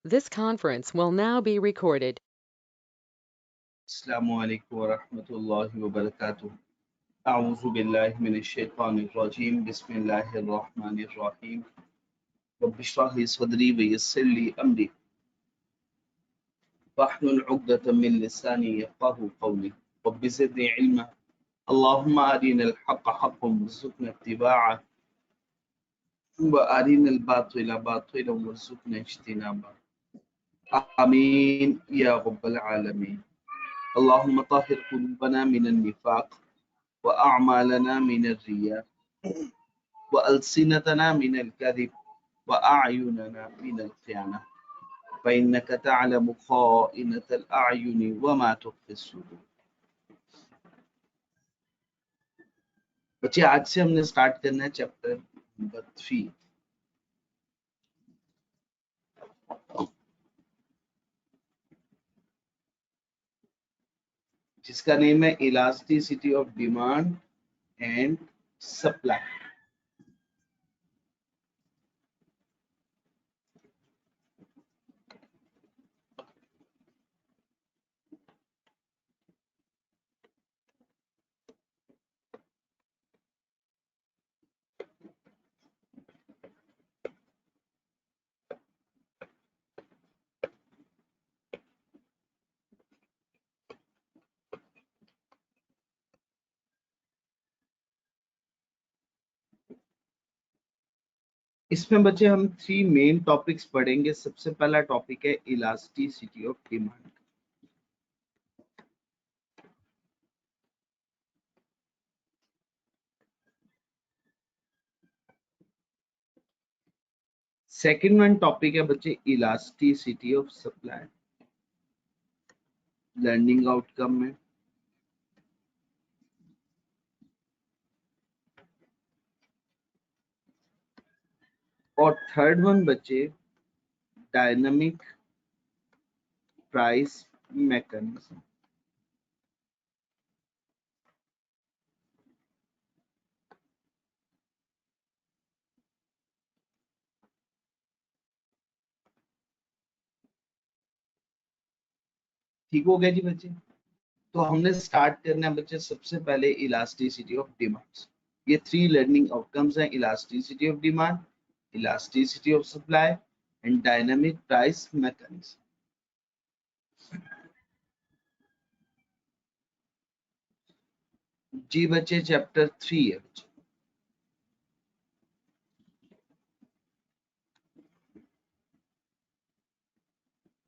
This conference will now be recorded. अस्सलामु अलैकुम वरहमतुल्लाहि वबरकातुह। अऊज़ु बिल्लाहि मिनश्शैतानिर रजीम। बिस्मिल्लाहिर रहमानिर रहीम। रब्बि इश्रह ली सदरी व यस्सिर ली अमरी वहलुल उक़दतम मिन लिसानी यफ़क़हू क़ौली। रब्बि ज़िदनी इल्मा। अल्लाहुम्मा अरिनल हक़्क़ हक़्क़न वरज़ुक़ना इत्तिबाअह व अरिनल बातिला बातिलन वरज़ुक़ना इज्तिनाबह। आमीन या रब्बल आलमीन। अल्लाहुम्मा ताहिर क़ुलूबना मिनन निफ़ाक़ वअअमालना मिनर रिया वअल्सिनतना मिनल कज़िब वअअयुनना मिनल ख़ियाना फ़इन्नका तअलमु ख़ाइनतल अअयुनि वमा तुख़फ़ी सुदूर। बच्चे, आज से हमने स्टार्ट करना है चैप्टर नंबर 3, जिसका नेम है elasticity of demand and supply. इसमें बच्चे हम 3 मेन टॉपिक्स पढ़ेंगे। सबसे पहला टॉपिक है elasticity of demand. Second one topic है बच्चे elasticity of supply, learning outcome में। और थर्ड वन बच्चे डायनामिक प्राइस मैकेनिज्म। ठीक हो गया जी बच्चे? तो हमने स्टार्ट करना है बच्चे सबसे पहले इलास्टिसिटी ऑफ डिमांड्स। ये 3 लर्निंग आउटकम्स हैं: elasticity of demand, elasticity of supply and dynamic price mechanism. जी बच्चे, चैप्टर 3 है बच्चे।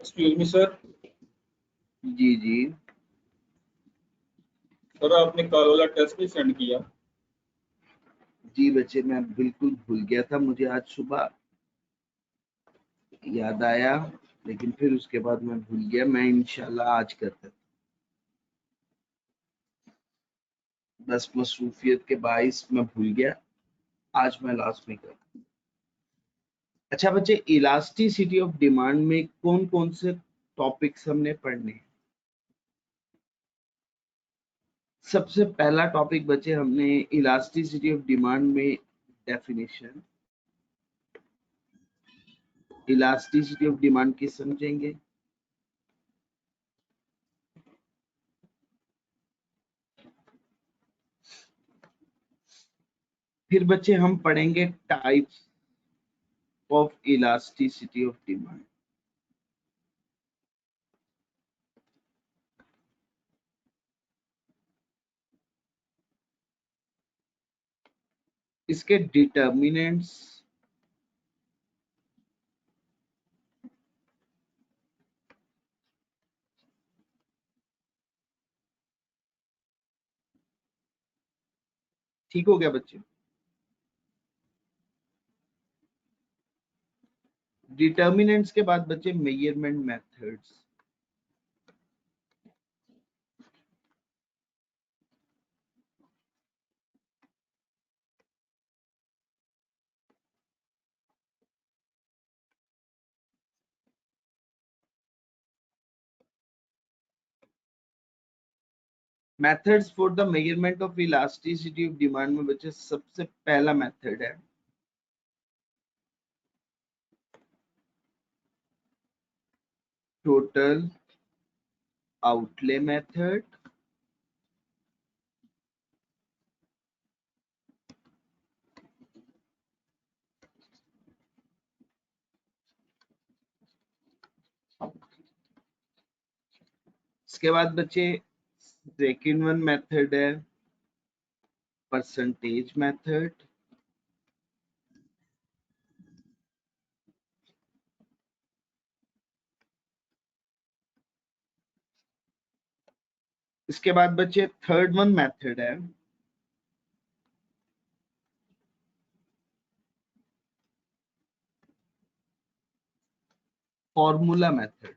Excuse me sir. जी जी सर आपने कल वाला टेस्ट भी सेंड किया? जी बच्चे, मैं बिल्कुल भूल गया था। मुझे आज सुबह याद आया, लेकिन फिर उसके बाद मैं भूल गया। मैं इंशाल्लाह आज करता, बस मसरूफियत के बाइस मैं भूल गया। आज मैं लास्ट में कर। अच्छा बच्चे, इलास्टिसिटी ऑफ डिमांड में कौन कौन से टॉपिक्स हमने पढ़ने हैं? सबसे पहला टॉपिक बच्चे हमने इलास्टिसिटी ऑफ डिमांड में डेफिनेशन, इलास्टिसिटी ऑफ डिमांड की समझेंगे। फिर बच्चे हम पढ़ेंगे types of elasticity of demand. इसके डिटर्मिनेंट्स, ठीक हो गया बच्चे? डिटर्मिनेंट्स के बाद बच्चे measurement methods. Methods for the measurement of elasticity of demand में बच्चे सबसे पहला मेथड है टोटल outlay method, इसके बाद बच्चे सेकेंड वन मेथड है परसेंटेज मेथड, इसके बाद बच्चे थर्ड वन मेथड है formula method.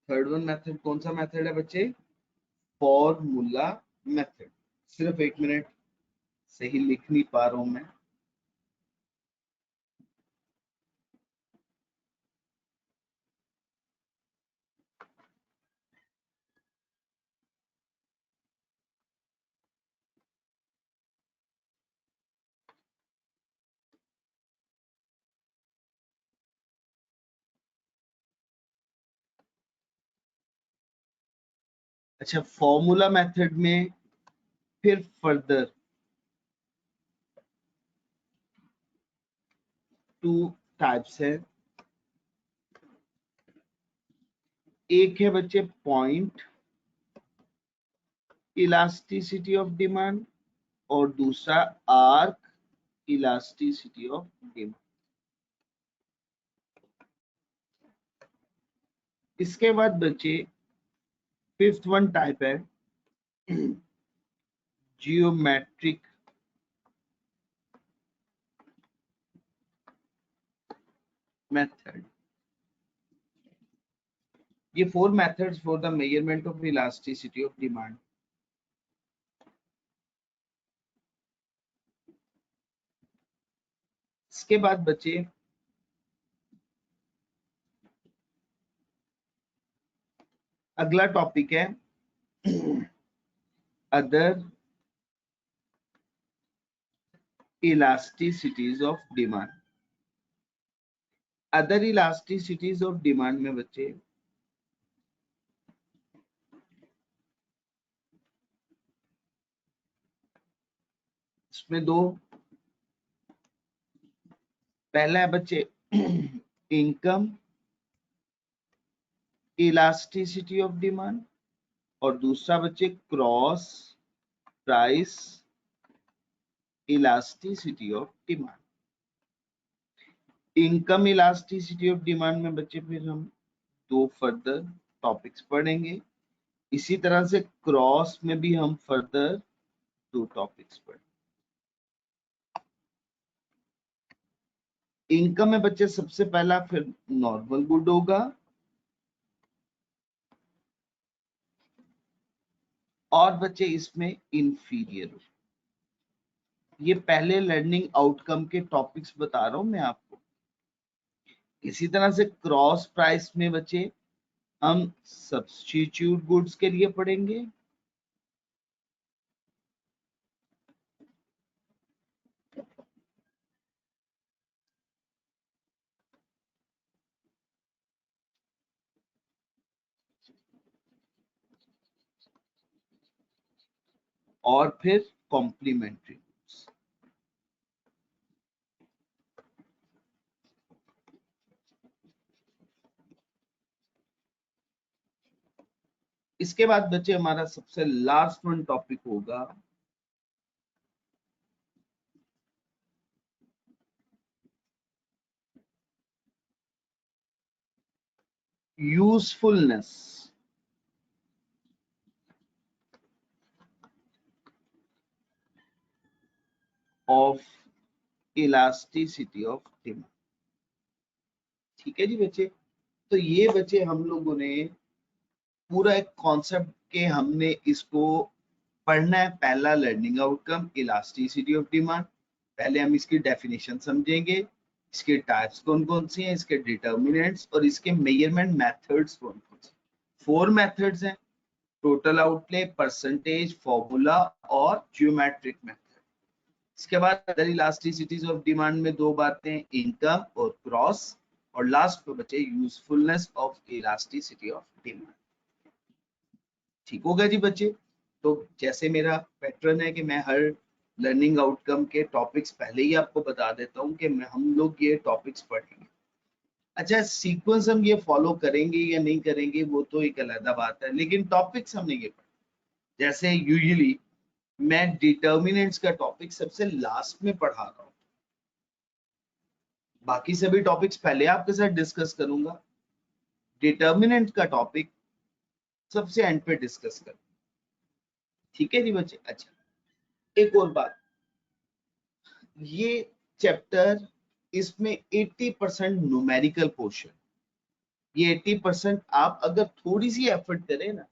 Third one method कौन सा मेथड है बच्चे? Formula method. सिर्फ एक मिनट, सही लिख नहीं पा रहा हूं मैं। अच्छा, फॉर्मूला मेथड में फिर फर्दर टू टाइप्स है। एक है बच्चे पॉइंट इलास्टिसिटी ऑफ डिमांड और दूसरा आर्क इलास्टिसिटी ऑफ डिमांड। इसके बाद बच्चे फिफ्थ वन टाइप है जियोमेट्रिक मेथड। ये four methods for the measurement of elasticity of demand. इसके बाद बच्चे अगला टॉपिक है other इलास्टिसिटीज of demand. Other इलास्टिसिटीज of demand में बच्चे इसमें दो, पहला है बच्चे इनकम इलास्टिसिटी ऑफ डिमांड और दूसरा बच्चे cross price elasticity of demand. Income elasticity of demand में बच्चे फिर हम दो फर्दर टॉपिक्स पढ़ेंगे। इसी तरह से क्रॉस में भी हम फर्दर दो टॉपिक्स पढ़ेंगे। इनकम में बच्चे सबसे पहला फिर नॉर्मल गुड होगा और बच्चे इसमें इंफीरियर। ये पहले लर्निंग आउटकम के टॉपिक्स बता रहा हूं मैं आपको। इसी तरह से क्रॉस प्राइस में बच्चे हम सब्स्टिट्यूट गुड्स के लिए पढ़ेंगे। और फिर कॉम्प्लीमेंट्री गुड्स। इसके बाद बच्चे हमारा सबसे लास्ट वन टॉपिक होगा usefulness of elasticity of demand. ठीक है जी बच्चे, तो ये बच्चे हम लोगों ने पूरा एक कॉन्सेप्ट के हमने इसको पढ़ना है। पहला learning outcome elasticity of demand. पहले हम इसकी डेफिनेशन समझेंगे, इसके टाइप्स कौन कौन सी हैं, इसके डिटर्मिनेंट्स और इसके मेजरमेंट मेथड्स कौन कौन से। फोर मेथड्स हैं, टोटल आउटले, परसेंटेज, फॉर्मूला और ज्योमेट्रिक मेथड। इसके बाद अदर इलास्टिसिटीज ऑफ डिमांड में दो बातें, इनकम और क्रॉस, और लास्ट पे बचे usefulness of elasticity of demand. ठीक होगा जी बच्चे। तो जैसे मेरा पैटर्न है कि मैं हर लर्निंग आउटकम के टॉपिक्स पहले ही आपको बता देता हूँ कि हम लोग ये टॉपिक्स पढ़ेंगे। अच्छा, सीक्वेंस हम ये फॉलो करेंगे या नहीं करेंगे वो तो एक अलग बात है, लेकिन टॉपिक्स हमने ये पढ़े। जैसे यूजुअली मैं डिटर्मिनेंट्स का टॉपिक सबसे लास्ट में पढ़ा रहा हूँ, बाकी सभी टॉपिक्स पहले आपके साथ डिस्कस करूंगा, डिटर्मिनेंट का टॉपिक सबसे एंड पे डिस्कस कर। ठीक है जी बच्चे। अच्छा, एक और बात, ये चैप्टर, इसमें 80% न्यूमेरिकल पोर्शन, ये 80% आप अगर थोड़ी सी एफर्ट करें ना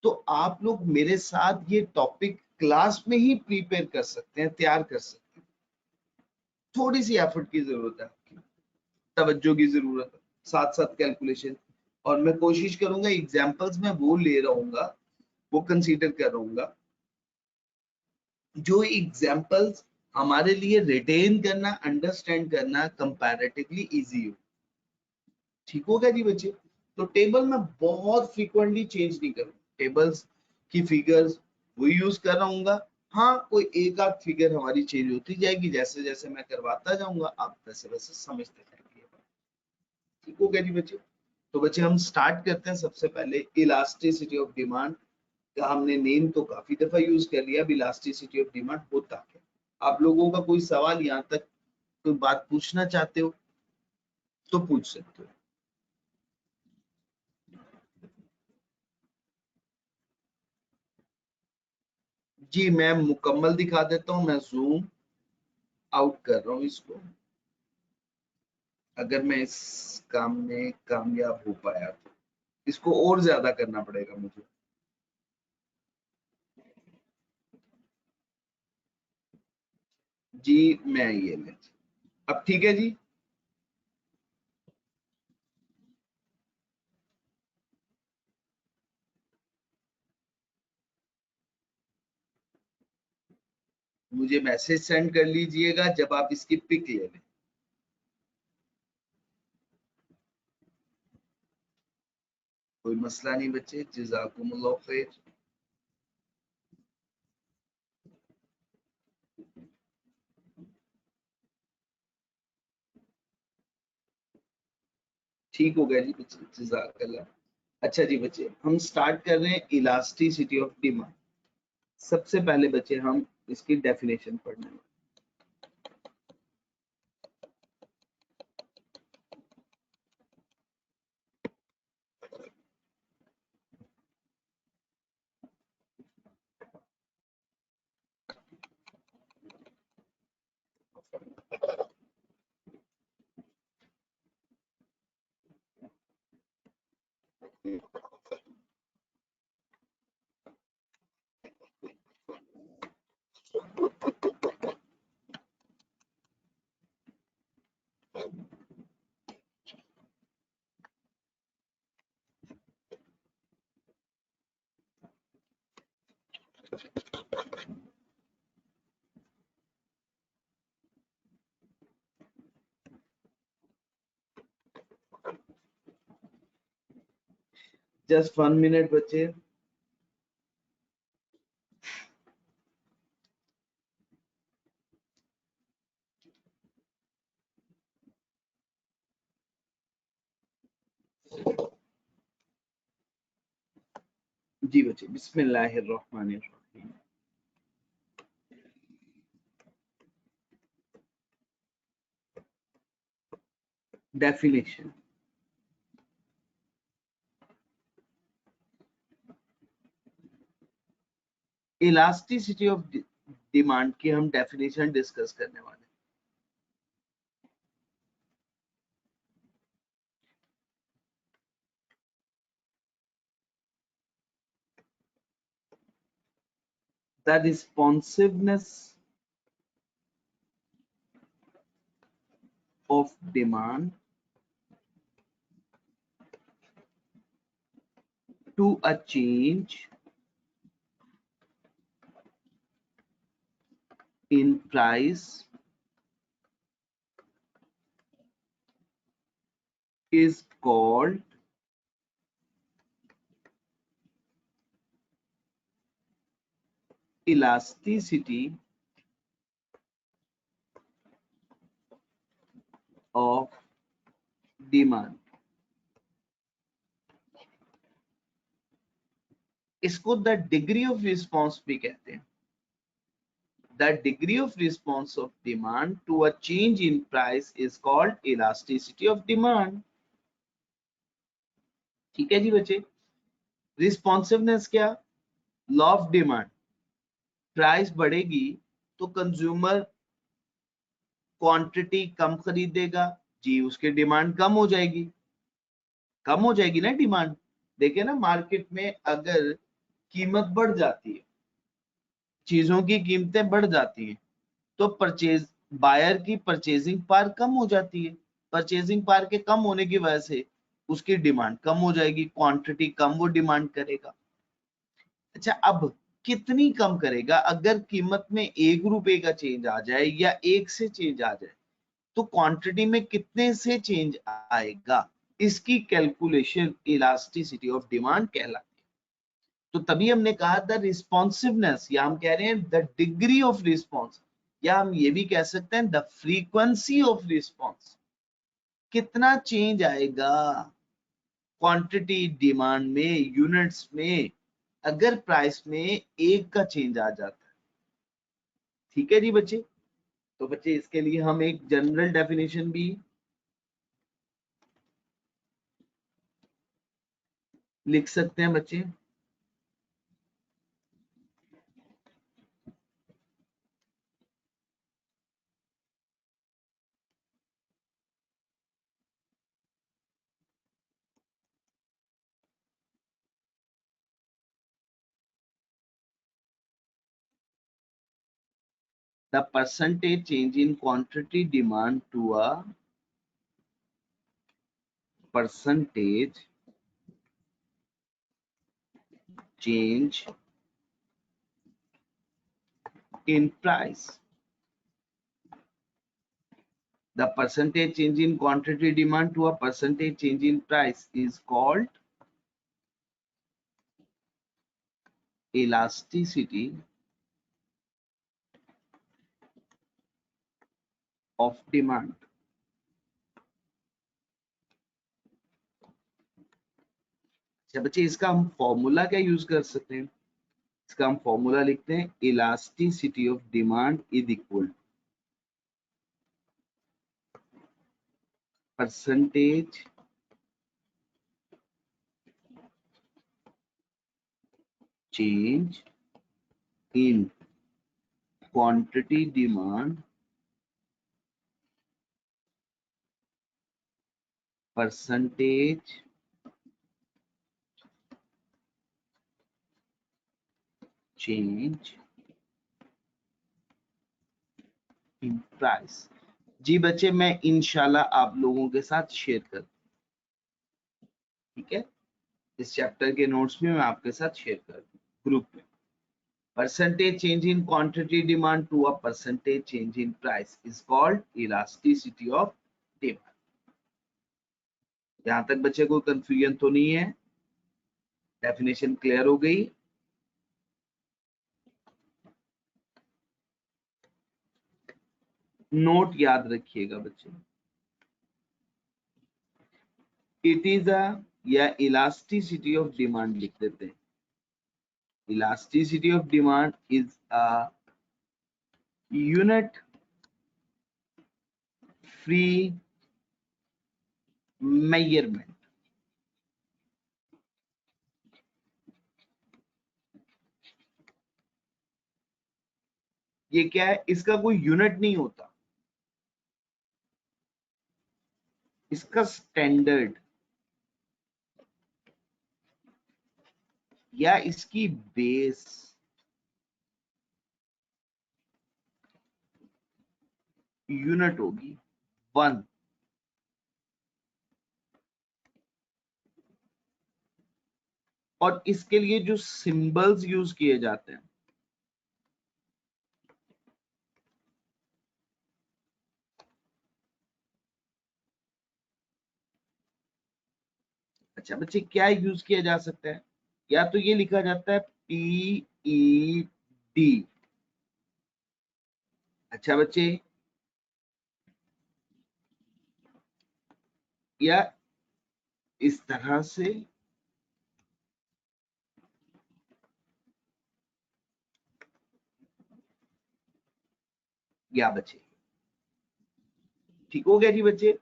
तो आप लोग मेरे साथ ये टॉपिक क्लास में ही प्रिपेयर कर सकते हैं, तैयार कर सकते हैं। थोड़ी सी एफर्ट की जरूरत है, आपकी तवज्जो की जरूरत है, साथ साथ कैलकुलेशन, और मैं कोशिश करूंगा एग्जांपल्स में वो ले रहूंगा, वो कंसीडर कर रहूंगा जो एग्जांपल्स हमारे लिए रिटेन करना, अंडरस्टैंड करना कंपैरेटिवली इजी हो। ठीक होगा जी बच्चे। तो टेबल में बहुत फ्रीक्वेंटली चेंज नहीं करूंगा, टेबल्स की फिगर्स वो यूज कर रहूंगा। हाँ, कोई एक आध फिगर हमारी चेंज होती जाएगी, जैसे जैसे मैं करवाता जाऊंगा आप वैसे वैसे समझते जाएंगे। ठीक होगा जी बच्चे। तो बच्चे हम स्टार्ट करते हैं। सबसे पहले इलास्टिसिटी ऑफ डिमांड का हमने नेम तो काफी दफा यूज कर लिया। अब इलास्टिसिटी ऑफ डिमांड होता क्या? आप लोगों का कोई सवाल यहाँ तक कोई बात पूछना चाहते हो तो पूछ सकते हो। जी मैं मुकम्मल दिखा देता हूँ, मैं जूम आउट कर रहा हूँ इसको, अगर मैं इस काम में कामयाब हो पाया तो। इसको और ज्यादा करना पड़ेगा मुझे। जी मैं ये ले, अब ठीक है जी। मुझे मैसेज सेंड कर लीजिएगा जब आप इसकी पिक ले लें। कोई मसला नहीं बच्चे, जज़ाकुमुल्लाह खैर। ठीक हो गया जी बच्चे, जज़ाकल्लाह। अच्छा जी बच्चे, हम स्टार्ट कर रहे हैं इलास्टिसिटी ऑफ डिमांड। सबसे पहले बच्चे हम इसकी डेफिनेशन पढ़ने हैं। जस्ट 1 मिनट बच्चे। जी बच्चे, बिस्मिल्लाहिर्रहमानिर्रहीम। डेफिनेशन, इलास्टिसिटी ऑफ डिमांड की हम डेफिनेशन डिस्कस करने वाले हैं। The responsiveness of demand to a change in price is called elasticity of demand. इसको द डिग्री ऑफ रिस्पॉन्स भी कहते हैं. The degree of response of demand to a change in price is called elasticity of demand. ठीक है जी बच्चे. Responsiveness क्या? Law of demand. Price बढ़ेगी तो कंज्यूमर क्वांटिटी कम खरीदेगा जी, उसकी डिमांड कम हो जाएगी. कम हो जाएगी ना डिमांड. देखिए ना मार्केट में अगर कीमत बढ़ जाती है, चीजों की कीमतें बढ़ जाती हैं, तो परचेज बायर की परचेजिंग पावर कम हो जाती है. परचेजिंग पावर के कम होने की वजह से उसकी डिमांड कम हो जाएगी, क्वांटिटी कम वो डिमांड करेगा. अच्छा, अब कितनी कम करेगा? अगर कीमत में 1 रुपए का चेंज आ जाए या 1 से चेंज आ जाए, तो क्वांटिटी में कितने से चेंज आएगा? इसकी कैलकुलेशन इलास्टिसिटी ऑफ डिमांड कहलाती है. तो तभी हमने कहा द रिस्पॉन्सिवनेस, या हम कह रहे हैं द डिग्री ऑफ रिस्पॉन्स, या हम ये भी कह सकते हैं द फ्रीक्वेंसी ऑफ रिस्पॉन्स. कितना चेंज आएगा क्वांटिटी डिमांड में, यूनिट्स में, अगर प्राइस में 1 का चेंज आ जाता है. ठीक है जी बच्चे. तो बच्चे इसके लिए हम एक जनरल डेफिनेशन भी लिख सकते हैं बच्चे. The percentage change in quantity demand to a percentage change in price. The percentage change in quantity demand to a percentage change in price is called elasticity of demand. अच्छा बच्चे, इसका हम formula क्या यूज कर सकते हैं? इसका हम फॉर्मूला लिखते हैं elasticity of demand is equal percentage change in quantity demand percentage change in price. जी बच्चे, मैं इंशाल्लाह आप लोगों के साथ शेयर कर, ठीक है, इस चैप्टर के नोट्स में मैं आपके साथ शेयर कर ग्रुप में. Percentage change in quantity demand to a percentage change in price is called elasticity of demand. यहां तक बच्चे कोई कंफ्यूजन तो नहीं है? डेफिनेशन क्लियर हो गई? नोट याद रखिएगा बच्चे. इट इज अ, या इलास्टिसिटी ऑफ डिमांड लिख देते हैं. Elasticity of demand is a unit free measurement. ये क्या है? इसका कोई यूनिट नहीं होता, इसका स्टैंडर्ड या इसकी बेस यूनिट होगी 1. और इसके लिए जो सिंबल्स यूज किए जाते हैं अच्छा बच्चे क्या यूज किया जा सकता है, या तो ये लिखा जाता है PED। अच्छा बच्चे, या इस तरह से, या बच्चे ठीक हो गया जी बच्चे।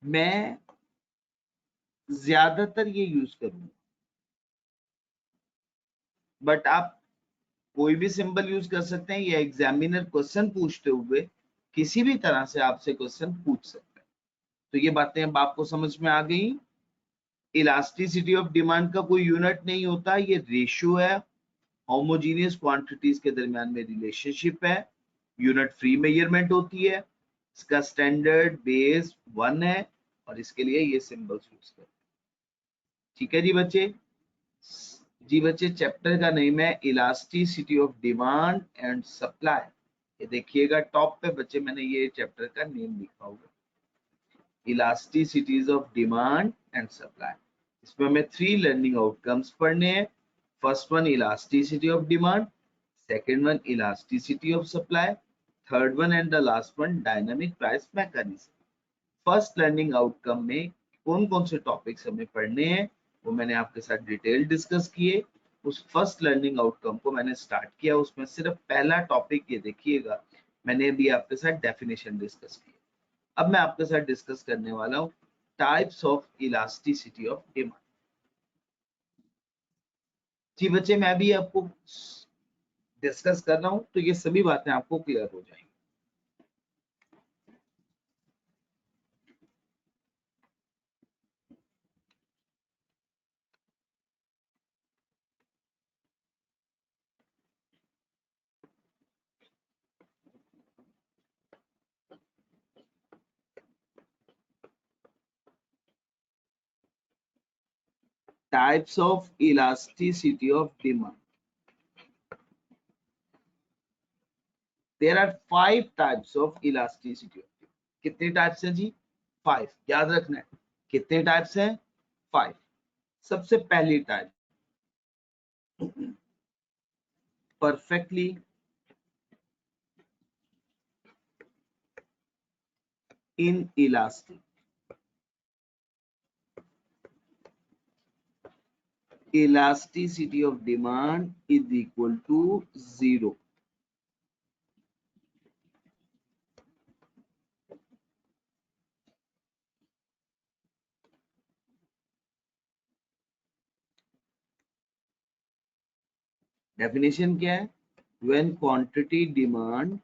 मैं ज्यादातर ये यूज करूंगा, बट आप कोई भी सिंबल यूज कर सकते हैं, या एग्जामिनर क्वेश्चन पूछते हुए किसी भी तरह से आपसे क्वेश्चन पूछ सकते हैं। तो ये बातें अब आपको समझ में आ गई। इलास्टिसिटी ऑफ डिमांड का कोई यूनिट नहीं होता, ये रेशियो है, होमोजीनियस क्वांटिटीज के दरमियान में रिलेशनशिप है, यूनिट फ्री मेजरमेंट होती है, इसका स्टैंडर्ड बेस 1 है, और इसके लिए ये सिंबल्स यूज करते हैं। ठीक है जी बच्चे। जी बच्चे, चैप्टर का नेम है elasticity of demand and supply. ये देखिएगा टॉप पे बच्चे मैंने ये चैप्टर का नेम लिखा होगा, इलास्टिसिटीज ऑफ डिमांड एंड सप्लाई। इसमें हमें 3 लर्निंग आउटकम्स पढ़ने हैं। First one elasticity of demand, second one elasticity of supply, third one and the last one dynamic price mechanism. First learning outcome में कौन कौन से टॉपिक्स हमें पढ़ने हैं वो मैंने आपके साथ डिटेल डिस्कस किए। उस फर्स्ट लर्निंग आउटकम को मैंने स्टार्ट किया, उसमें सिर्फ पहला टॉपिक ये देखिएगा, मैंने अभी आपके साथ डेफिनेशन डिस्कस की। अब मैं आपके साथ डिस्कस करने वाला हूँ types of elasticity of demand. जी बच्चे, मैं भी आपको डिस्कस कर रहा हूँ तो ये सभी बातें आपको क्लियर हो जाएंगी। Types of elasticity of demand. There are 5 types of elasticity of demand. कितने टाइप्स हैं जी? 5। याद रखना है कितने टाइप्स हैं? 5। सबसे पहली type perfectly inelastic. Elasticity of demand is equal to 0. Definition क्या है? When quantity demand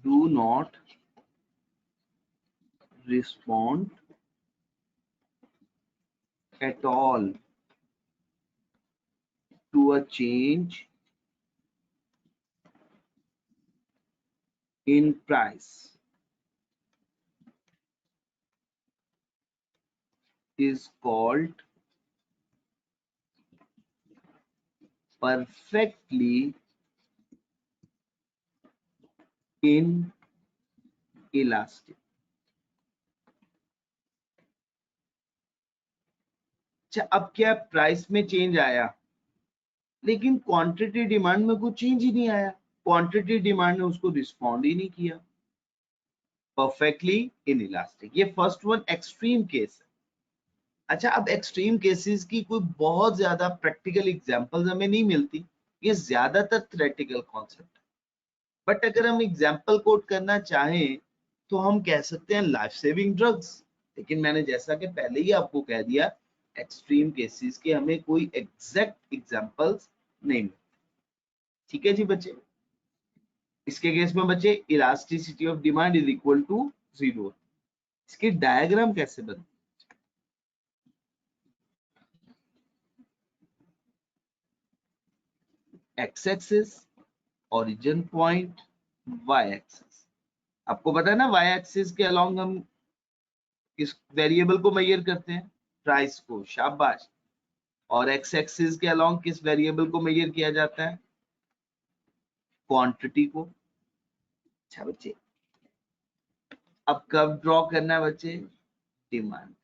do not respond at all to a change in price is called perfectly inelastic. अच्छा, अब क्या प्राइस में चेंज आया लेकिन क्वांटिटी डिमांड में कुछ चेंज ही नहीं आया, क्वांटिटी डिमांड ने उसको रिस्पॉन्ड ही नहीं किया। परफेक्टली इनइलास्टिक, ये फर्स्ट वन एक्सट्रीम केस है। अच्छा, अब एक्सट्रीम केसेस की कोई बहुत ज्यादा प्रैक्टिकल एग्जांपल्स हमें नहीं मिलती, ये ज्यादातर थ्योरेटिकल कॉन्सेप्ट है। बट अगर हम एग्जांपल कोट करना चाहें तो हम कह सकते हैं लाइफ सेविंग ड्रग्स। लेकिन मैंने जैसा कि पहले ही आपको कह दिया, एक्सट्रीम केसेस के हमें कोई एग्जैक्ट एग्जांपल्स नहीं मिलते। ठीक है जी बच्चे। इसके केस में बच्चे elasticity of demand is equal to 0। इसकी डायग्राम कैसे बनती? X axis origin point, y axis. आपको पता है ना वाई एक्सिस के अलोंग हम किस वेरिएबल को मेजर करते हैं? प्राइस को, शाबाश। और एक्स एक्सिस के अलोंग किस वेरिएबल को मेजर किया जाता है? क्वांटिटी को। अच्छा बच्चे, अब कब ड्रॉ करना है बच्चे? Demand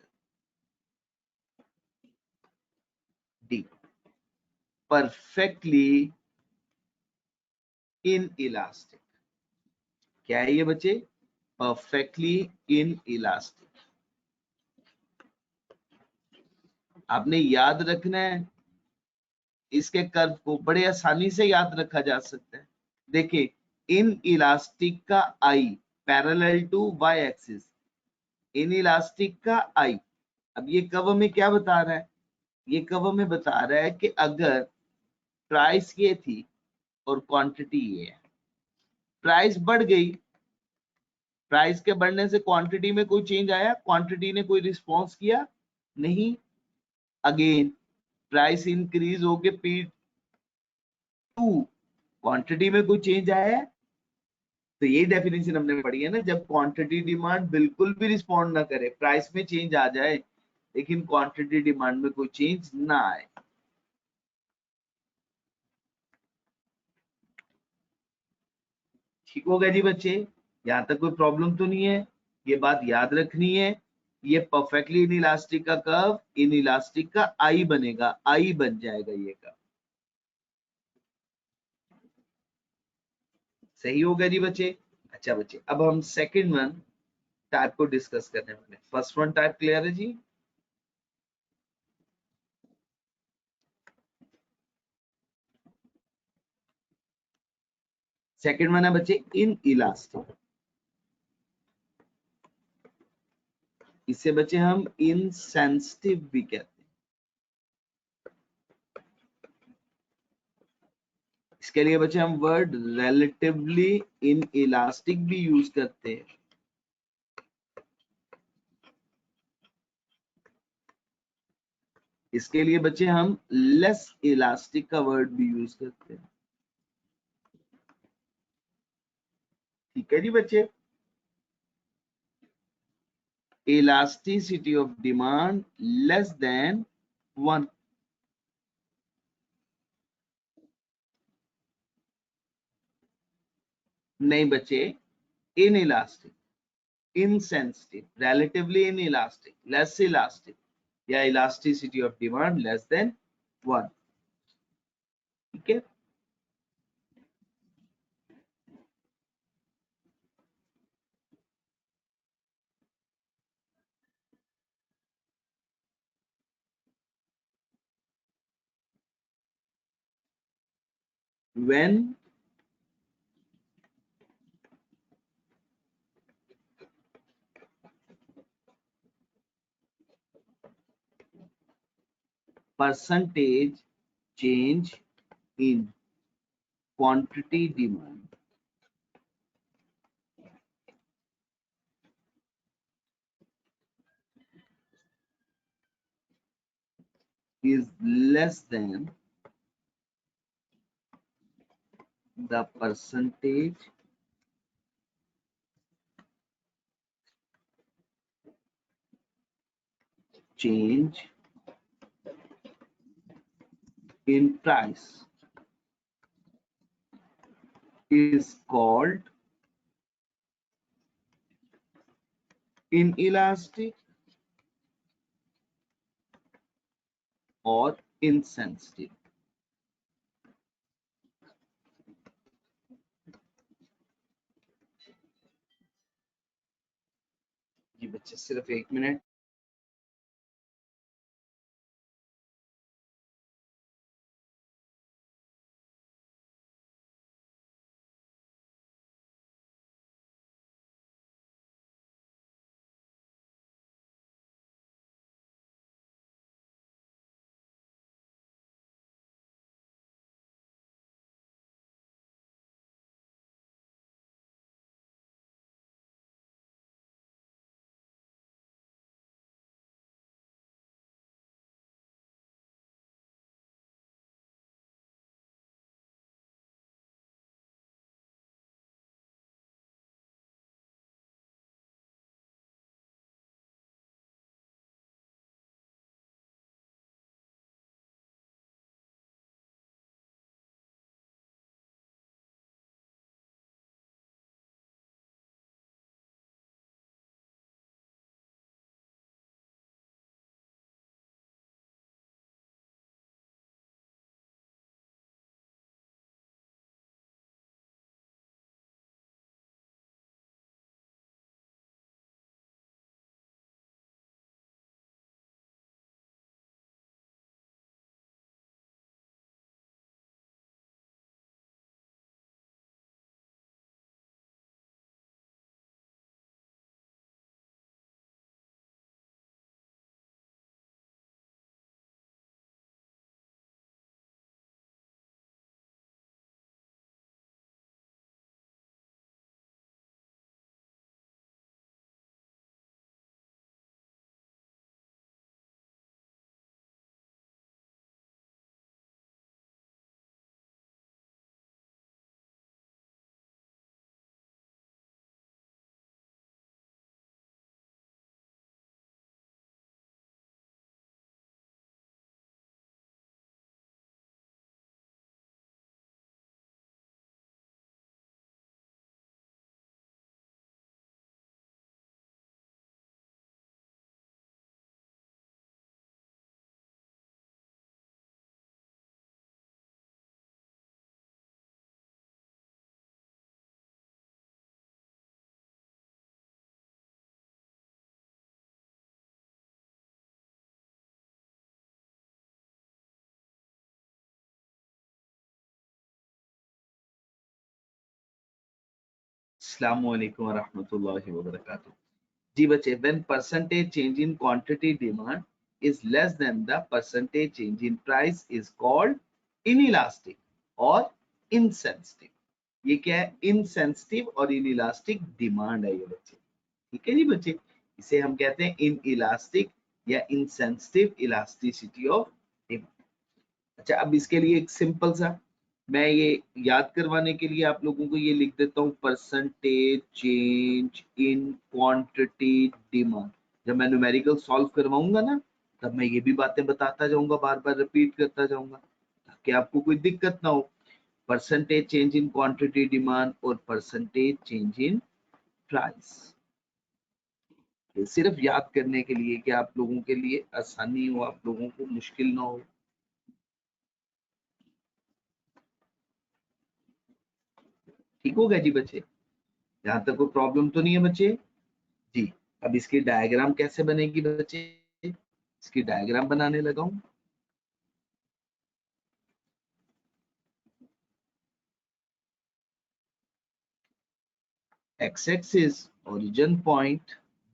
D, perfectly in elastic. क्या है ये बच्चे? Perfectly in elastic. आपने याद रखना है, इसके कर्व को बड़े आसानी से याद रखा जा सकता है। देखिए, इन इलास्टिक का आई parallel to Y axis, inelastic का आई। अब ये कव में क्या बता रहा है? ये कव में बता रहा है कि अगर प्राइस ये थी और क्वांटिटी ये है, प्राइस बढ़ गई, प्राइस के बढ़ने से क्वांटिटी में कोई चेंज आया? क्वांटिटी ने कोई रिस्पॉन्स किया? नहीं। अगेन प्राइस इंक्रीज होके P2, क्वांटिटी में कोई चेंज आया है? तो ये डेफिनेशन हमने पढ़ी है ना, जब क्वांटिटी डिमांड बिल्कुल भी रिस्पॉन्ड ना करे, प्राइस में चेंज आ जाए लेकिन क्वांटिटी डिमांड में कोई चेंज ना आए। ठीक हो गया जी बच्चे? यहां तक कोई प्रॉब्लम तो नहीं है? ये बात याद रखनी है, ये परफेक्टली इन इलास्टिक का कर्व इन इलास्टिक का आई बनेगा, आई बन जाएगा ये कर्व। सही हो गया जी बच्चे? अच्छा बच्चे, अब हम सेकंड वन टाइप को डिस्कस करने वाले। फर्स्ट वन टाइप क्लियर है जी? सेकंड वन है बच्चे इन इलास्टिक। इसे बच्चे हम इनसेंसिटिव भी कहते हैं। इसके लिए बच्चे हम वर्ड रिलेटिवली इन इलास्टिक भी यूज करते हैं। इसके लिए बच्चे हम लेस इलास्टिक का वर्ड भी यूज करते हैं। ठीक है जी बच्चे? Elasticity of demand less than 1। नहीं बच्चे, in elastic, insensitive, relatively inelastic, less elastic, या elasticity of demand less than 1। ठीक है? When percentage change in quantity demand is less than the percentage change in price is called inelastic or insensitive। जी बच्चे सिर्फ 1 minute. अस्सलामु अलैकुम व रहमतुल्लाहि व बरकातुहू। जी बच्चे, when percentage change in quantity demand is less than the percentage change in price is called inelastic और insensitive। ये क्या है? इनसेंसिटिव और इनइलास्टिक डिमांड है ये बच्चे। ठीक है जी बच्चे, इसे हम कहते हैं इन इलास्टिक या इनसेंसिटिव इलास्टिसिटी ऑफ डिमांड। अच्छा, अब इसके लिए एक सिंपल सा मैं ये याद करवाने के लिए आप लोगों को ये लिख देता हूँ, percentage change in quantity demand. जब मैं न्यूमेरिकल सॉल्व करवाऊंगा ना, तब मैं ये भी बातें बताता जाऊंगा, बार बार रिपीट करता जाऊंगा ताकि आपको कोई दिक्कत ना हो। Percentage change in quantity demand और परसेंटेज चेंज इन प्राइस, सिर्फ याद करने के लिए कि आप लोगों के लिए आसानी हो, आप लोगों को मुश्किल ना हो। ठीक हो गया जी बच्चे? यहाँ तक कोई प्रॉब्लम तो नहीं है बच्चे? जी, अब इसकी डायग्राम कैसे बनेगी बच्चे? इसकी डायग्राम बनाने लगा हूं। X axis origin point,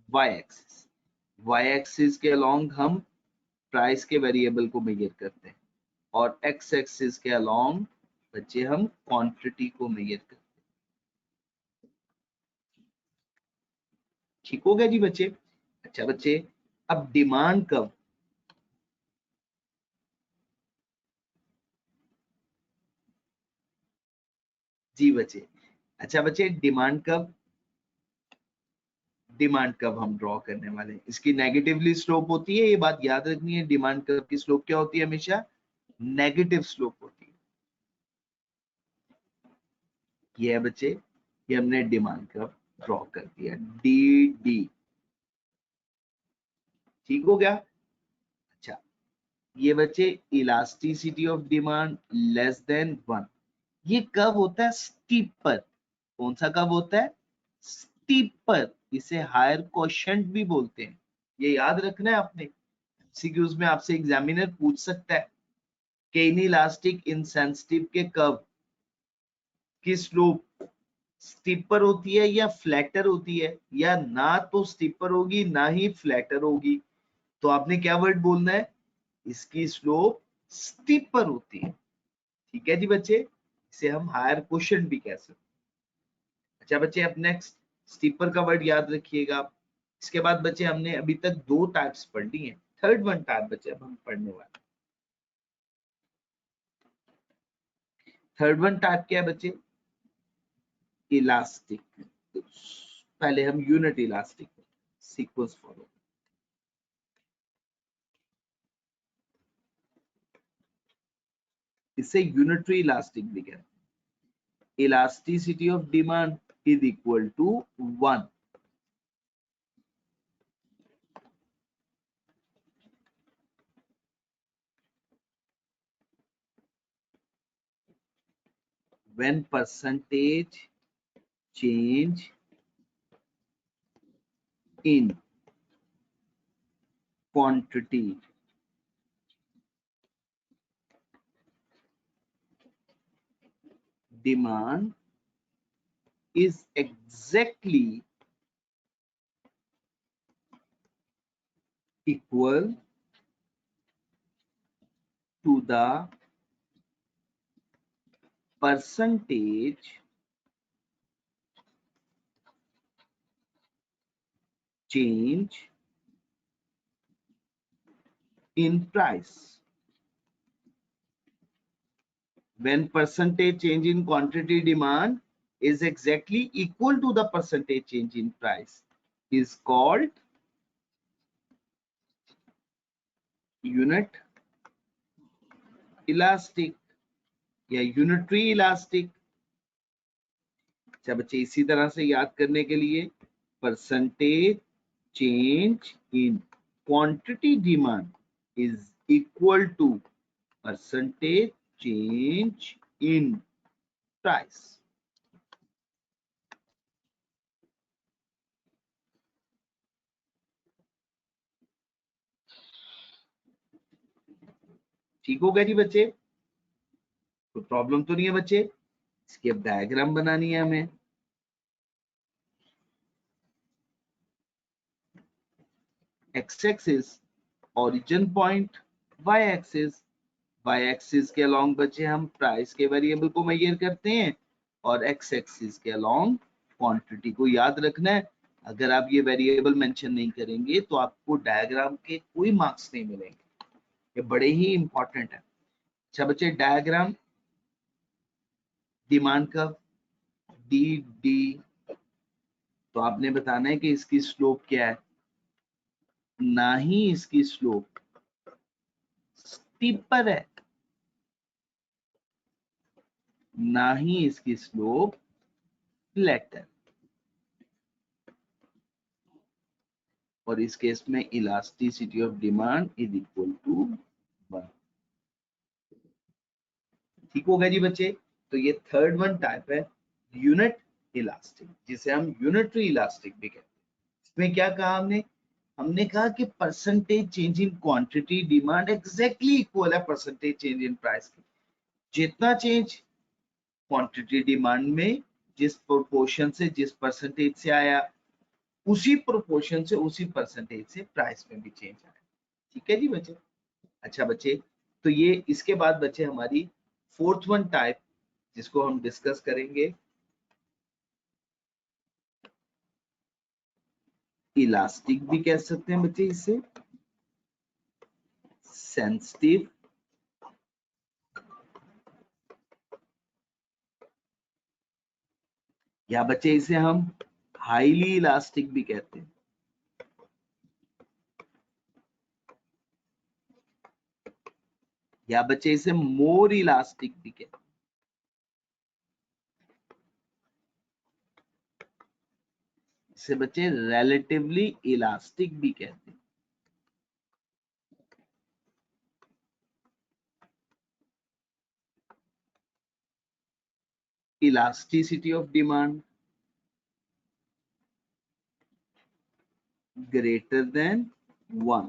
y axis के अलोंग हम प्राइस के वेरिएबल को मेजर करते हैं और एक्स एक्सिस के अलोंग बच्चे हम क्वांटिटी को मेजर करते हैं। ठीक हो गया जी बच्चे? अच्छा बच्चे, अब डिमांड कब? जी बच्चे, अच्छा बच्चे, डिमांड कब हम ड्रॉ करने वाले हैं? इसकी नेगेटिवली स्लोप होती है, ये बात याद रखनी है। डिमांड कर्व की स्लोप क्या होती है? हमेशा नेगेटिव स्लोप होती है। ये है बच्चे, ये हमने डिमांड कर्व ड्रॉ कर दिया, डी डी। ठीक हो गया? अच्छा, ये बच्चे elasticity of demand less than 1, ये कब होता है? स्टीपर। कौन सा कब होता है? स्टीपर। इसे हायर कोशेंट भी बोलते हैं, ये याद रखना है आपने। एमसीक्यूज में आपसे एग्जामिनर पूछ सकता है कि इनइलास्टिक इनसेंसिटिव के कर्व की स्लोप स्टीपर होती है या फ्लैटर होती है, या ना तो स्टीपर होगी ना ही फ्लैटर होगी। तो आपने क्या वर्ड बोलना है? इसकी स्लोप स्टीपर होती है। ठीक है जी बच्चे, इसे हम हायर क्वेश्चन भी कह सकते हैं। अच्छा बच्चे, अब नेक्स्ट स्टीपर का वर्ड याद रखिएगा आप। इसके बाद बच्चे हमने अभी तक 2 टाइप्स पढ़ ली हैं, थर्ड वन टाइप बच्चे अब हम पढ़ने वाले। थर्ड वन टाइप क्या है बच्चे? इलास्टिक। पहले हम यूनिट इलास्टिक सीक्वेंस फॉलो, इसे यूनिटरी इलास्टिक भी कहते हैं। Elasticity of demand is equal to 1। when percentage change in quantity demand is exactly equal to the percentage change in price. When percentage change in quantity demand is exactly equal to the percentage change in price is called unit elastic या unitary elastic. अच्छा बच्चे, इसी तरह से याद करने के लिए percentage change in quantity demand is equal to percentage change in price. ठीक हो गया जी बच्चे? कोई प्रॉब्लम तो नहीं है बच्चे? इसकी अब डायग्राम बनानी है हमें। X axis origin point, y axis के अलोंग बच्चे हम प्राइस के वेरिएबल को मेजर करते हैं और एक्स एक्सिस के अलोंग क्वांटिटी को याद रखना है। अगर आप ये वेरिएबल मेंशन नहीं करेंगे तो आपको डायग्राम के कोई मार्क्स नहीं मिलेंगे, ये बड़े ही इंपॉर्टेंट है। अच्छा बच्चे, diagram demand curve D D, तो आपने बताना है कि इसकी स्लोप क्या है, ना ही इसकी स्लोप स्टीपर है, ना ही इसकी स्लोप फ्लैट है, और इस केस में elasticity of demand is equal to 1। ठीक होगा जी बच्चे। तो ये थर्ड वन टाइप है यूनिट इलास्टिक, जिसे हम यूनिटरी इलास्टिक भी कहते हैं। इसमें क्या कहा हमने, हमने कहा कि percentage change in quantity demand exactly equal है परसेंटेज चेंज इन प्राइस की। जितना चेंज क्वांटिटी डिमांड में जिस प्रोपोर्शन से, जिस परसेंटेज से आया, उसी प्रोपोर्शन से, उसी परसेंटेज से प्राइस में भी चेंज आया। ठीक है जी बच्चे। अच्छा बच्चे, तो ये इसके बाद बच्चे हमारी फोर्थ वन टाइप जिसको हम डिस्कस करेंगे, इलास्टिक भी कह सकते हैं बच्चे इसे, सेंसिटिव, या बच्चे इसे हम हाईली इलास्टिक भी कहते हैं। या बच्चे इसे मोर इलास्टिक भी कहते हैं। इसे बच्चे रिलेटिवली इलास्टिक भी कहते हैं। Elasticity of demand greater than 1।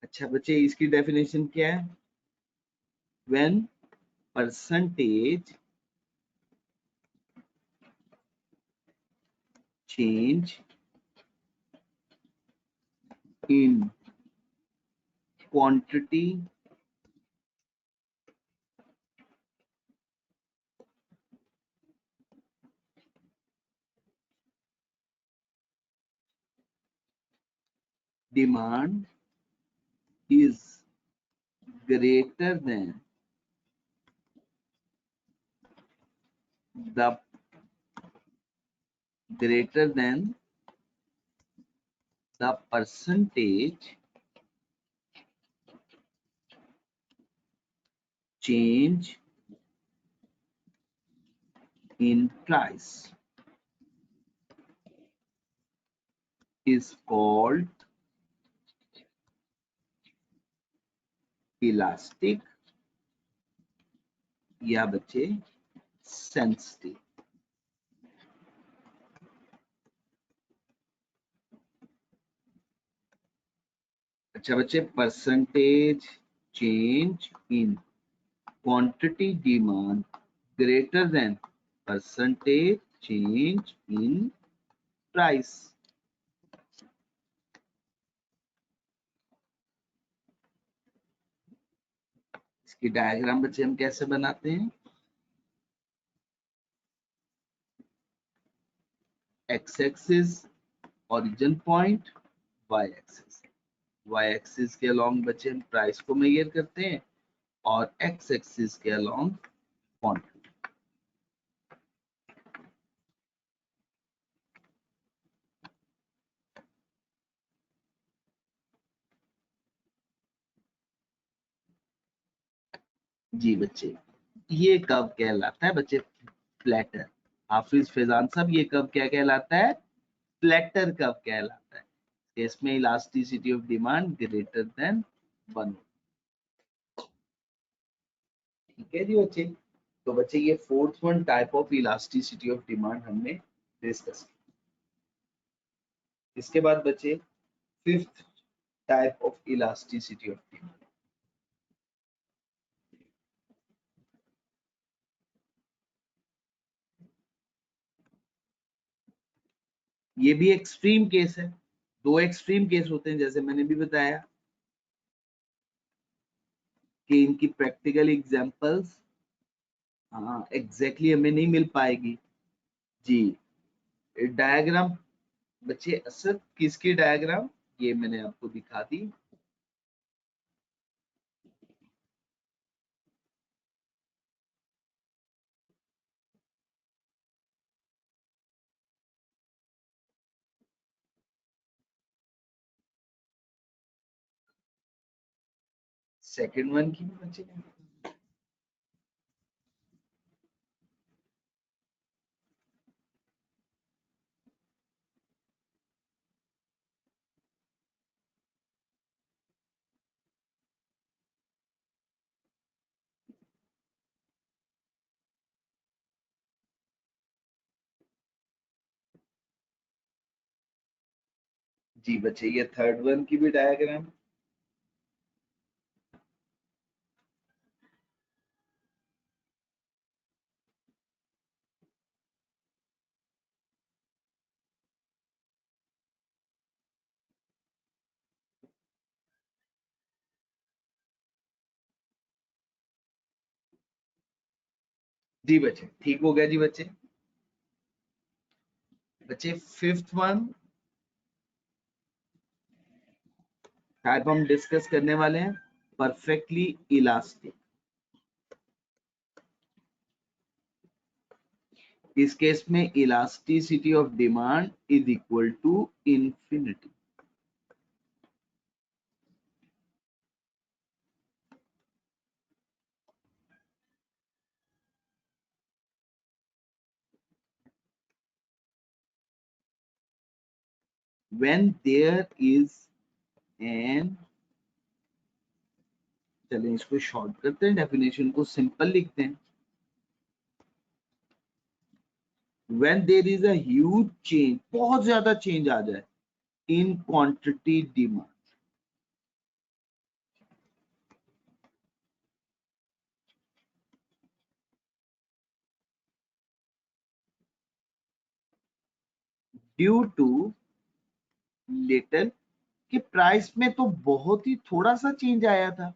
अच्छा बच्चे, इसकी डेफिनेशन क्या है, when percentage change in quantity demand is greater than the percentage change in price is called elastic या बच्चे sensitive। अच्छा बच्चे, percentage change in quantity demand greater than percentage change in price। इसकी डायग्राम बच्चे हम कैसे बनाते हैं, x axis origin point, y axis के अलोंग बच्चे हम प्राइस को मेजर करते हैं और एक्स एक्सिस के अलोंग क्वांटिटी। जी बच्चे, ये कर्व कहलाता है बच्चे फ्लैटर। हाफिज फैजान साहब, ये कर्व क्या कहलाता है, फ्लैटर कर्व कहलाता है। इसमें elasticity of demand greater than 1। ठीक है जी बच्चे। तो बच्चे ये fourth one type of elasticity of demand हमने डिस्कस की। इसके बाद बच्चे fifth type of elasticity of demand, ये भी एक्सट्रीम केस है, दो एक्सट्रीम केस होते हैं जैसे मैंने भी बताया कि इनकी प्रैक्टिकल एग्जांपल्स हाँ एग्जैक्टली हमें नहीं मिल पाएगी जी। डायग्राम बच्चे असद किसकी डायग्राम, ये मैंने आपको दिखा दी। सेकंड वन की भी बच्चे जी बच्चे ये थर्ड वन की भी डायग्राम। जी बच्चे ठीक हो गया जी बच्चे। बच्चे फिफ्थ वन टाइप हम डिस्कस करने वाले हैं, परफेक्टली इलास्टिक। इस केस में elasticity of demand is equal to infinity. when there is an, चलें इसको शॉर्ट करते हैं, डेफिनेशन को सिंपल लिखते हैं। when there is a huge change, बहुत ज्यादा चेंज आ जाए in quantity demand, due to little, कि प्राइस में तो बहुत ही थोड़ा सा चेंज आया था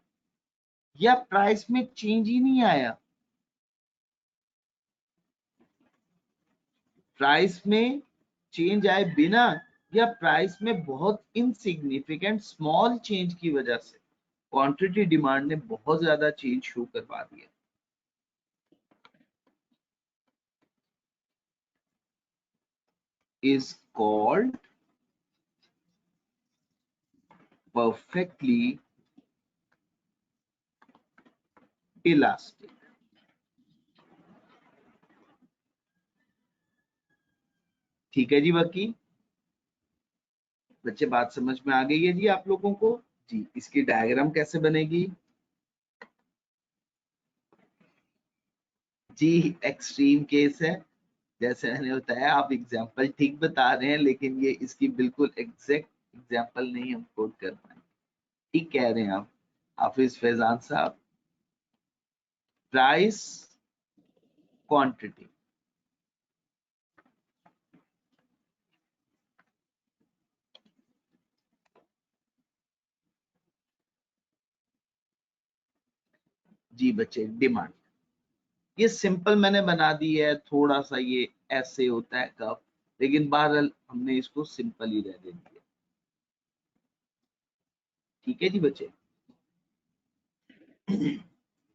या प्राइस में चेंज ही नहीं आया, प्राइस में चेंज आए बिना या प्राइस में बहुत इनसिग्निफिकेंट स्मॉल चेंज की वजह से क्वांटिटी डिमांड ने बहुत ज्यादा चेंज शो करवा दिया, is called perfectly elastic। ठीक है जी, बाकी बच्चे बात समझ में आ गई है जी आप लोगों को जी। इसकी डायग्राम कैसे बनेगी जी, एक्सट्रीम केस है जैसे मैंने बताया, आप एग्जांपल ठीक बता रहे हैं लेकिन ये इसकी बिल्कुल एग्जैक्ट एग्जांपल नहीं हम कोट कर पाए। ठीक कह रहे हैं आप हाफिज फैजान साहब। प्राइस क्वांटिटी, जी बच्चे डिमांड, ये सिंपल मैंने बना दी है, थोड़ा सा ये ऐसे होता है कब, लेकिन बहरहाल हमने इसको सिंपल ही रहने दिया। ठीक है जी बच्चे।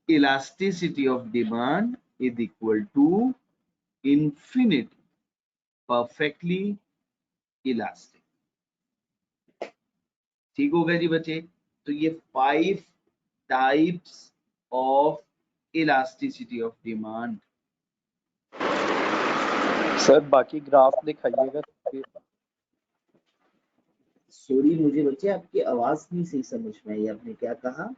Elasticity of demand is equal to infinity, perfectly elastic. ठीक हो गया जी बच्चे। तो ये 5 types of elasticity of demand. Sir बाकी ग्राफ दिखाइएगा। सॉरी मुझे बच्चे आपकी आवाज नहीं सही समझ में आई, आपने क्या कहा।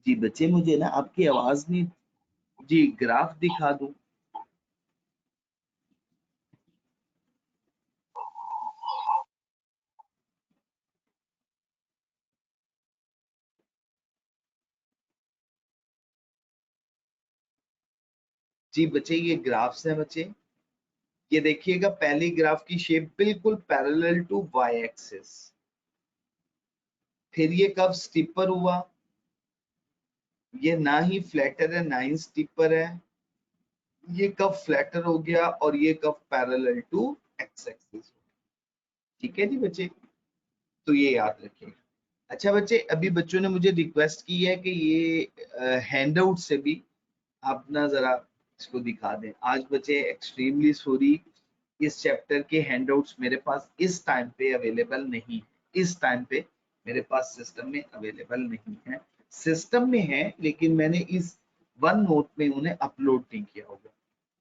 जी बच्चे मुझे ना आपकी आवाज नहीं, जी ग्राफ दिखा दूं। जी बच्चे ये ग्राफ्स हैं बच्चे, ये देखिएगा पहली ग्राफ की शेप बिल्कुल पैरेलल टू वाई एक्सिस, फिर ये कब स्टीपर हुआ, ये ना ही फ्लैटर है ना ही स्टीपर है, ये कब फ्लैटर हो गया और ये कब पैरेलल टू एक्स एक्सिस। ठीक है जी बच्चे, तो ये याद रखिएगा। अच्छा बच्चे, अभी बच्चों ने मुझे रिक्वेस्ट की है कि ये हैंडआउट से भी आप ना जरा इसको दिखा दें। आज बच्चे एक्सट्रीमली सॉरी, इस चैप्टर के हैंडआउट्स मेरे पास इस टाइम पे अवेलेबल नहीं है, इस टाइम पे मेरे पास सिस्टम में अवेलेबल नहीं है। सिस्टम में है लेकिन मैंने इस वन नोट में उन्हें अपलोड नहीं किया होगा।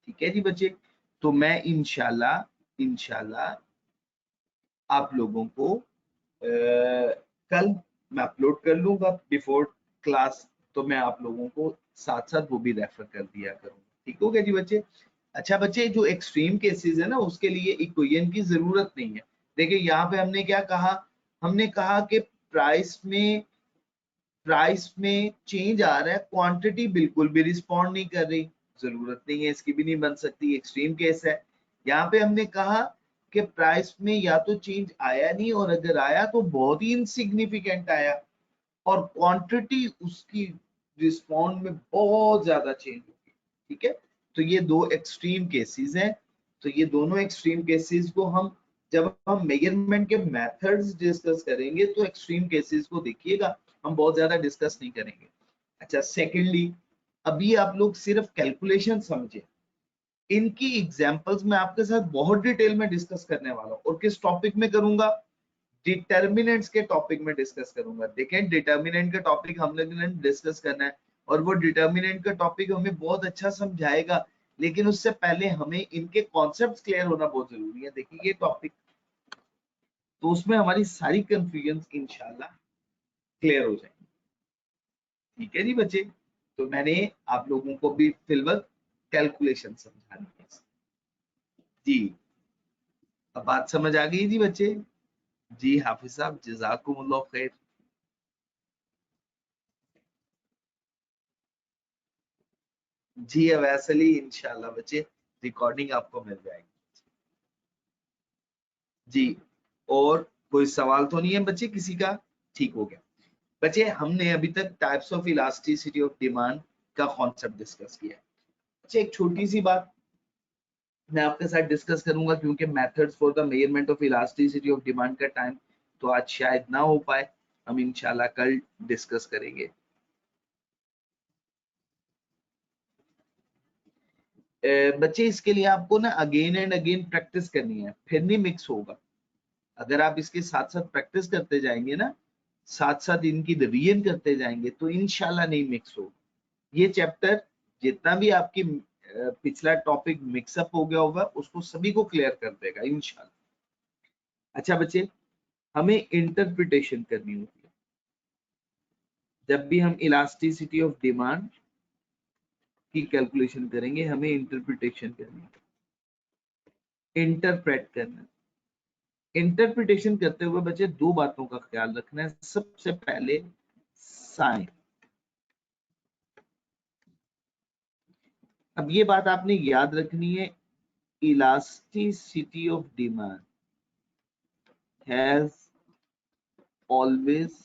ठीक है जी बच्चे, तो मैं इंशाल्लाह आप लोगों को कल मैं अपलोड कर लूंगा बिफोर क्लास, तो मैं आप लोगों को साथ साथ वो भी रेफर कर दिया करूंगा। ठीक हो गया जी बच्चे। अच्छा बच्चे, जो एक्सट्रीम केसेस है ना उसके लिए इक्वेशन की जरूरत नहीं है। देखिए यहाँ पे हमने क्या कहा, हमने कहा कि प्राइस में चेंज आ रहा है, क्वांटिटी बिल्कुल भी रिस्पॉन्ड नहीं कर रही, जरूरत नहीं है, इसकी भी नहीं बन सकती, एक्सट्रीम केस है। यहाँ पे हमने कहा कि प्राइस में या तो चेंज आया नहीं, और अगर आया तो बहुत ही इनसिग्निफिकेंट आया, और क्वांटिटी उसकी रिस्पॉन्ड में बहुत ज्यादा चेंज होगी। ठीक है, तो ये दो एक्सट्रीम केसेस हैं। तो ये दोनों एक्सट्रीम केसेस को हम जब हम मेजरमेंट के मेथड्स डिस्कस करेंगे तो एक्सट्रीम केसेस को देखिएगा, हम बहुत ज्यादा डिस्कस नहीं करेंगे। अच्छा सेकेंडली, अभी आप लोग सिर्फ कैलकुलेशन समझे, इनकी एग्जांपल्स मैं आपके साथ बहुत डिटेल में डिस्कस करने वाला हूँ। और किस टॉपिक में करूंगा, डिटर्मिनेंट्स के टॉपिक में डिस्कस करूंगा। देखें डिटर्मिनेंट का टॉपिक हम लोग ने डिस्कस करना है, और वो डिटर्मिनेंट का टॉपिक हमें बहुत अच्छा समझाएगा, लेकिन उससे पहले हमें इनके कॉन्सेप्ट्स क्लियर होना बहुत जरूरी है। देखिए ये टॉपिक, तो उसमें हमारी सारी कंफ्यूजन इंशाल्लाह क्लियर हो जाएंगी। ठीक है जी बच्चे, तो मैंने आप लोगों को भी फिलवक्त कैलकुलेशन समझानी है जी। अब बात समझ आ गई जी बच्चे? जी हाफिज साहब जज़ाकुमुल्लाह खैर। जी वैसे ही इंशाल्लाह बच्चे रिकॉर्डिंग आपको मिल जाएगी जी। और कोई सवाल तो नहीं है बच्चे किसी का? ठीक हो गया बच्चे, हमने अभी तक types of elasticity of demand का कॉन्सेप्ट डिस्कस किया है। अच्छा एक छोटी सी बात मैं आपके साथ डिस्कस करूंगा, क्योंकि methods for the measurement of elasticity of demand का टाइम तो आज शायद ना हो पाए, हम इंशाल्लाह कल डिस्कस करेंगे। बच्चे इसके लिए आपको ना अगेन एंड अगेन प्रैक्टिस करनी है, फिर नहीं मिक्स होगा। अगर आप इसके साथ साथ प्रैक्टिस करते जाएंगे ना, साथ साथ इनकी रिवीजन करते जाएंगे, तो इंशाल्लाह नहीं मिक्स होगा। ये चैप्टर जितना भी आपकी पिछला टॉपिक मिक्सअप हो गया होगा उसको सभी को क्लियर कर देगा इंशाल्लाह। अच्छा बच्चे, हमें इंटरप्रिटेशन करनी होती है जब भी हम इलास्टिसिटी ऑफ डिमांड की कैलकुलेशन करेंगे, हमें इंटरप्रिटेशन करनी है, इंटरप्रेट करना है। इंटरप्रिटेशन करते हुए बच्चे दो बातों का ख्याल रखना है। सबसे पहले साइन, अब ये बात आपने याद रखनी है, elasticity of demand has always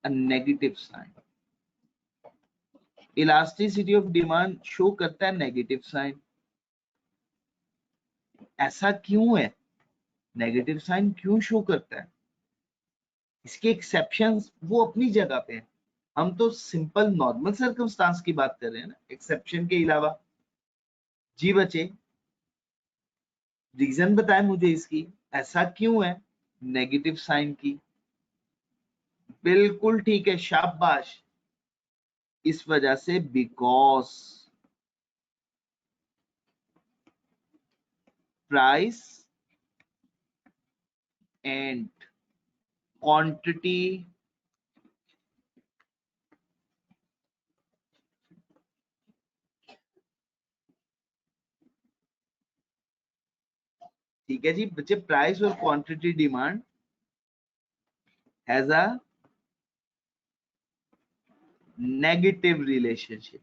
a negative sign. Elasticity of demand show करता है नेगेटिव साइन। ऐसा क्यों है, नेगेटिव साइन क्यों शो करता है? इसके एक्सेप्शंस वो अपनी जगह पे हैं, हम तो सिंपल नॉर्मल सर्कमस्टांस की बात कर रहे हैं ना, एक्सेप्शन के अलावा। जी बच्चे रीजन बताएं मुझे इसकी, ऐसा क्यों है नेगेटिव साइन की? बिल्कुल ठीक है, शाबाश। इस वजह से बिकॉज प्राइस एंड क्वांटिटी ठीक है जी बच्चे, प्राइस और quantity demand has a negative relationship.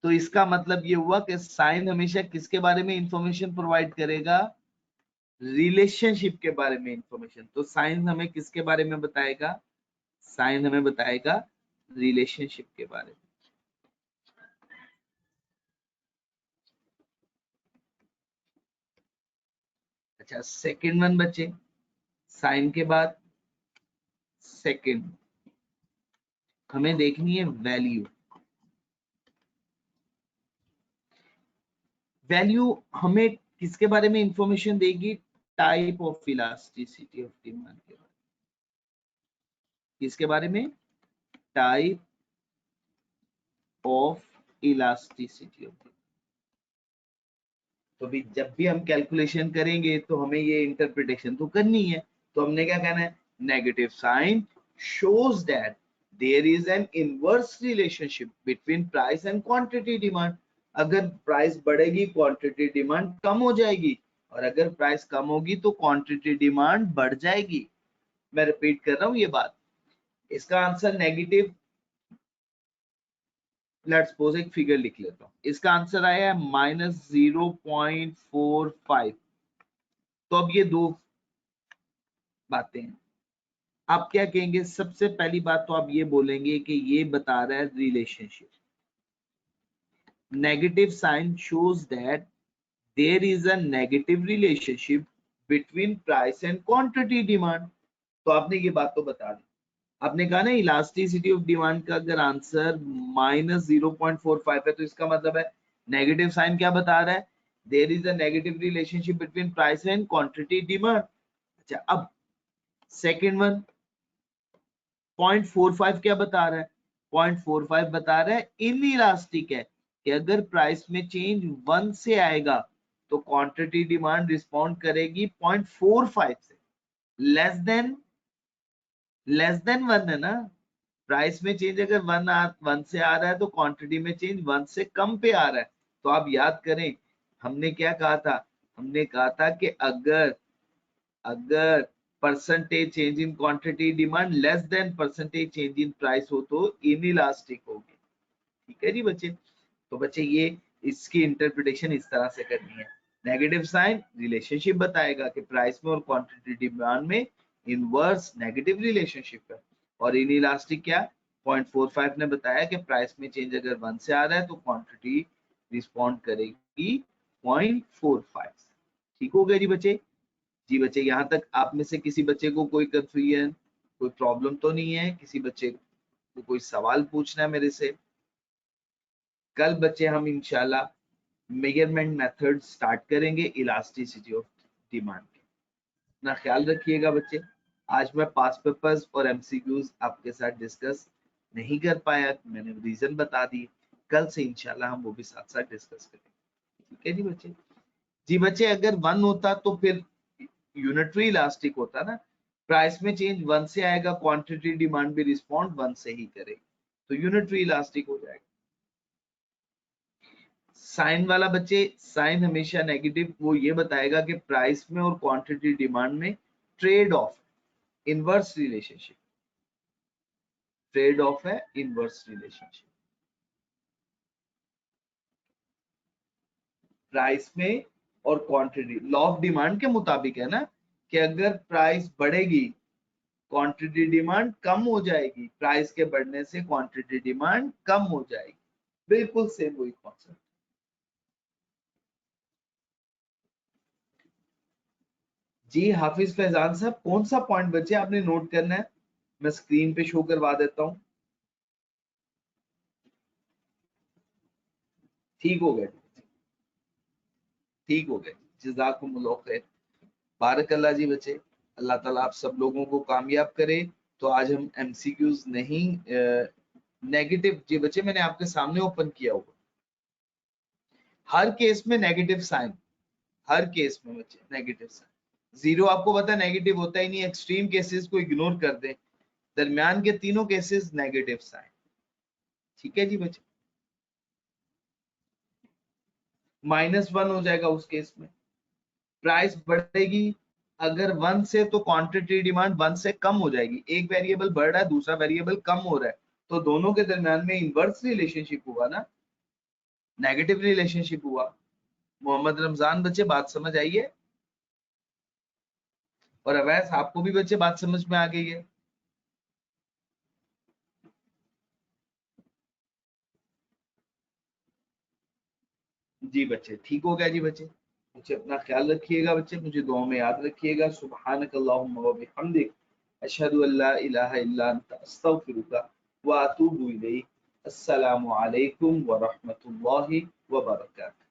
तो इसका मतलब ये हुआ कि साइन हमेशा किसके बारे में इंफॉर्मेशन प्रोवाइड करेगा? रिलेशनशिप के बारे में इंफॉर्मेशन। तो साइन हमें किसके बारे में बताएगा? साइन हमें बताएगा रिलेशनशिप के बारे में। अच्छा, सेकंड वन बच्चे, साइन के बाद सेकंड हमें देखनी है वैल्यू। वैल्यू हमें किसके बारे में इंफॉर्मेशन देगी? Type of elasticity of demand के बारे में। किसके बारे में? Type of elasticity of demand. तो भी जब भी हम कैलकुलेशन करेंगे तो हमें ये इंटरप्रिटेशन तो करनी है। तो हमने क्या कहना है? Negative sign shows that there is an inverse relationship between price and quantity demand। अगर प्राइस बढ़ेगी क्वांटिटी डिमांड कम हो जाएगी, और अगर प्राइस कम होगी तो क्वांटिटी डिमांड बढ़ जाएगी। मैं रिपीट कर रहा हूं ये बात। इसका आंसर नेगेटिव, लेट्स सपोज एक फिगर लिख लेता हूं। इसका आंसर आया है -0.45। तो अब ये दो बातें हैं। आप क्या कहेंगे? सबसे पहली बात तो आप ये बोलेंगे कि ये बता रहा है relationship. Negative sign shows that there is a negative relationship between price and quantity demand. तो आपने ये बात तो बता दी। आपने कहा ना इलास्टिसिटी ऑफ डिमांड का अगर आंसर -0.45 है तो इसका मतलब है नेगेटिव साइन क्या बता रहा है? There is a negative relationship between price and quantity demand. अच्छा, अब सेकेंड वन 0.45 क्या बता रहा है? 0.45 बता रहा है इनइलास्टिक है, कि अगर प्राइस में चेंज 1 से आएगा तो क्वांटिटी डिमांड रिस्पॉन्ड करेगी 0.45 से। लेस देन 1 है ना। प्राइस में चेंज अगर 1 से आ रहा है तो क्वांटिटी में चेंज 1 से कम पे आ रहा है। तो आप याद करें हमने क्या कहा था? हमने कहा था कि अगर अगर percentage change in quantity demand less than percentage change in price हो तो इनइलास्टिक होगी। ठीक है जी बच्चे। तो बच्चे ये इसकी इंटरप्रिटेशन इस तरह से करनी है। नेगेटिव साइन रिलेशनशिप बताएगा कि प्राइस में और क्वांटिटी डिमांड में इनवर्स नेगेटिव रिलेशनशिप है। और इनइलास्टिक क्या? 0.45 ने बताया कि प्राइस में चेंज अगर 1 से आ रहा है तो क्वांटिटी रिस्पॉन्ड करेगी 0.45। ठीक हो गया जी बच्चे। जी बच्चे, यहाँ तक आप में से किसी बच्चे को कोई कंफ्यूजन, कोई प्रॉब्लम तो नहीं है? किसी बच्चे को कोई सवाल पूछना है मेरे से? कल बच्चे हम इंशाल्लाह मेजरमेंट मेथड स्टार्ट करेंगे इलास्टिसिटी ऑफ डिमांड के। अपना ख्याल रखिएगा बच्चे। आज मैं पास पेपर्स और एमसीक्यूज आपके साथ डिस्कस नहीं कर पाया, मैंने रीजन बता दी। कल से इंशाल्लाह हम वो भी साथ साथ डिस्कस करेंगे। ठीक है जी बच्चे। जी बच्चे, अगर 1 होता तो फिर यूनिटरी इलास्टिक होता ना। प्राइस में चेंज 1 से आएगा, क्वांटिटी डिमांड भी रिस्पॉन्ड 1 से ही करेगी, तो यूनिटरी इलास्टिक हो जाएगा। साइन वाला बच्चे, साइन हमेशा नेगेटिव, वो ये बताएगा कि प्राइस में और क्वांटिटी डिमांड में trade off, inverse relationship, trade off है, इनवर्स रिलेशनशिप। प्राइस में और क्वांटिटी लॉ ऑफ डिमांड के मुताबिक है ना, कि अगर प्राइस बढ़ेगी क्वांटिटी डिमांड कम हो जाएगी, प्राइस के बढ़ने से क्वांटिटी डिमांड कम हो जाएगी। बिल्कुल सेम वही कॉन्सेप्ट। जी हाफिज फैजान साहब, कौन सा पॉइंट बचे आपने नोट करना है? मैं स्क्रीन पे शो करवा देता हूं। ठीक हो गए, ठीक हो गए। जज़ाकुमुल्लाह खैर। बारक अल्लाह जी बच्चे, अल्लाह ताला आप सब लोगों को कामयाब करे। तो आज हम एमसीक्यूज नहीं, नेगेटिव जी बच्चे मैंने आपके सामने ओपन किया हुआ, हर केस में नेगेटिव साइन, हर केस में बच्चे नेगेटिव साइन। जीरो आपको पता है नेगेटिव होता ही नहीं, एक्सट्रीम केसेस को इग्नोर कर दें, दरमियान के तीनों केसेस नेगेटिव साइन। ठीक है जी बच्चे। -1 हो जाएगा उस केस में। प्राइस बढ़ेगी अगर 1 से तो क्वांटिटी डिमांड 1 से कम हो जाएगी। एक वेरिएबल बढ़ रहा है, दूसरा वेरिएबल कम हो रहा है, तो दोनों के दरमियान में इनवर्स रिलेशनशिप हुआ ना, नेगेटिव रिलेशनशिप हुआ। मोहम्मद रमजान बच्चे बात समझ आई है? और अवैस आपको भी बच्चे बात समझ में आ गई है? जी बच्चे, ठीक हो गया जी बच्चे। बच्चे अपना ख्याल रखिएगा बच्चे, मुझे दुआ में याद रखिएगा। सुब्हानक अल्लाहुम्मा व बिहम्दिक अशहदु अल्ला इलाहा इल्ला अंता अस्तगफिरुका व अतूबु इलैक। अस्सलामु अलैकुम व रहमतुल्लाहि व बरकातुहू।